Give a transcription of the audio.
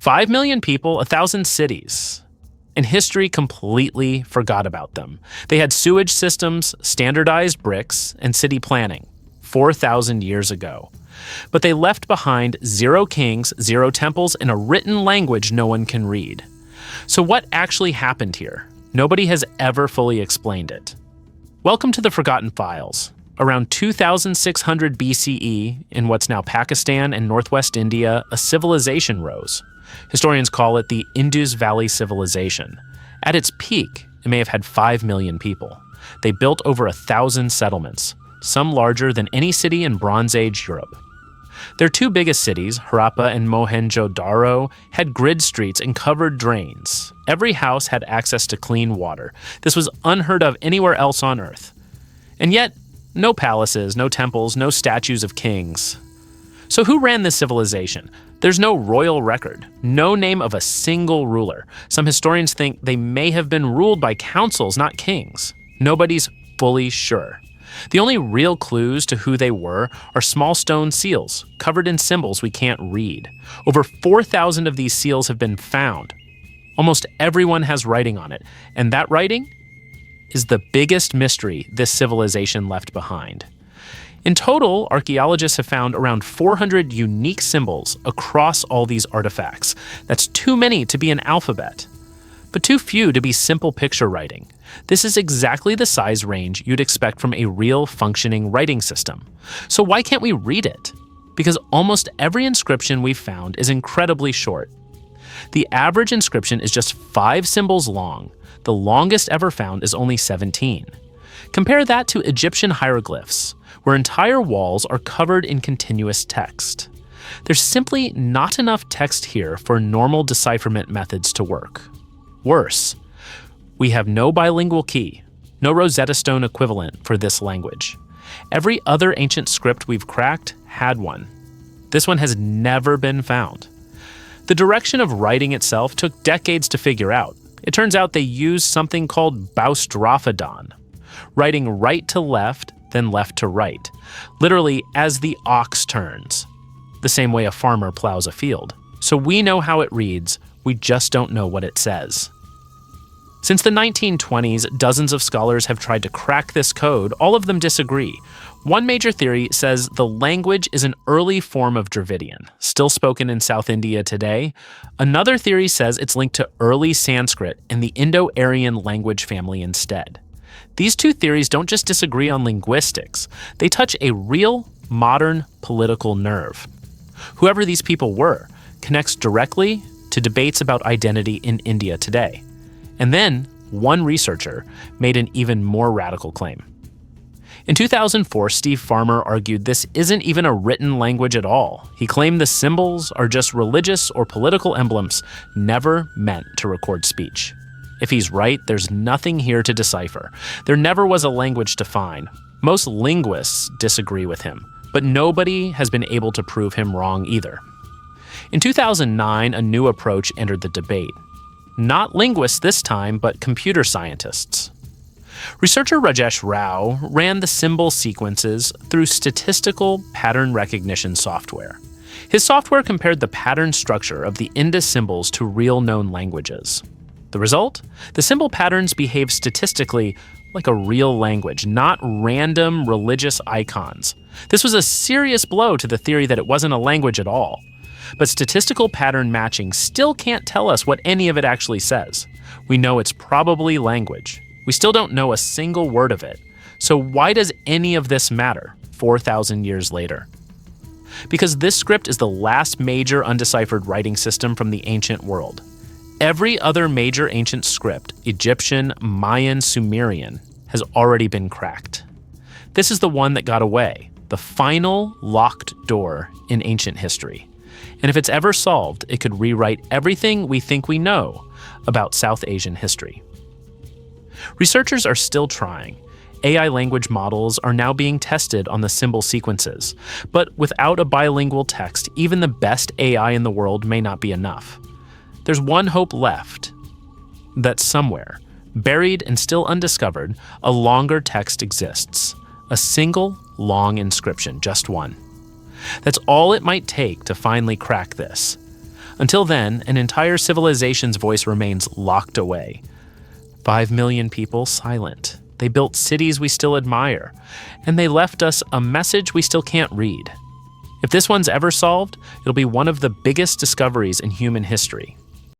5 million people, 1,000 cities. And history completely forgot about them. They had sewage systems, standardized bricks, and city planning 4,000 years ago. But they left behind 0 kings, 0 temples, and a written language no one can read. So what actually happened here? Nobody has ever fully explained it. Welcome to the Forgotten Files. Around 2600 BCE, in what's now Pakistan and northwest India, a civilization rose. Historians call it the Indus Valley Civilization. At its peak, it may have had 5 million people. They built over 1,000 settlements, some larger than any city in Bronze Age Europe. Their 2 biggest cities, Harappa and Mohenjo-daro, had grid streets and covered drains. Every house had access to clean water. This was unheard of anywhere else on Earth. And yet, no palaces, no temples, no statues of kings. So who ran this civilization? There's no royal record, no name of a single ruler. Some historians think they may have been ruled by councils, not kings. Nobody's fully sure. The only real clues to who they were are small stone seals, covered in symbols we can't read. Over 4,000 of these seals have been found. Almost everyone has writing on it, and that writing is the biggest mystery this civilization left behind. In total, archaeologists have found around 400 unique symbols across all these artifacts. That's too many to be an alphabet, but too few to be simple picture writing. This is exactly the size range you'd expect from a real functioning writing system. So why can't we read it? Because almost every inscription we've found is incredibly short. The average inscription is just 5 symbols long. The longest ever found is only 17. Compare that to Egyptian hieroglyphs, where entire walls are covered in continuous text. There's simply not enough text here for normal decipherment methods to work. Worse, we have no bilingual key, no Rosetta Stone equivalent for this language. Every other ancient script we've cracked had one. This one has never been found. The direction of writing itself took decades to figure out. It turns out they used something called boustrophodon, writing right to left, then left to right, literally as the ox turns, the same way a farmer plows a field. So we know how it reads, we just don't know what it says. Since the 1920s, dozens of scholars have tried to crack this code. All of them disagree. One major theory says the language is an early form of Dravidian, still spoken in South India today. Another theory says it's linked to early Sanskrit and the Indo-Aryan language family instead. These 2 theories don't just disagree on linguistics, they touch a real, modern political nerve. Whoever these people were connects directly to debates about identity in India today. And then, one researcher made an even more radical claim. In 2004, Steve Farmer argued this isn't even a written language at all. He claimed the symbols are just religious or political emblems never meant to record speech. If he's right, there's nothing here to decipher. There never was a language to find. Most linguists disagree with him, but nobody has been able to prove him wrong either. In 2009, a new approach entered the debate. Not linguists this time, but computer scientists. Researcher Rajesh Rao ran the symbol sequences through statistical pattern recognition software. His software compared the pattern structure of the Indus symbols to real known languages. The result? The symbol patterns behave statistically like a real language, not random religious icons. This was a serious blow to the theory that it wasn't a language at all. But statistical pattern matching still can't tell us what any of it actually says. We know it's probably language. We still don't know a single word of it. So why does any of this matter 4,000 years later? Because this script is the last major undeciphered writing system from the ancient world. Every other major ancient script, Egyptian, Mayan, Sumerian, has already been cracked. This is the one that got away, the final locked door in ancient history. And if it's ever solved, it could rewrite everything we think we know about South Asian history. Researchers are still trying. AI language models are now being tested on the symbol sequences, but without a bilingual text, even the best AI in the world may not be enough. There's one hope left, that somewhere, buried and still undiscovered, a longer text exists. A single, long inscription, just one. That's all it might take to finally crack this. Until then, an entire civilization's voice remains locked away. 5 million people silent. They built cities we still admire, and they left us a message we still can't read. If this one's ever solved, it'll be one of the biggest discoveries in human history.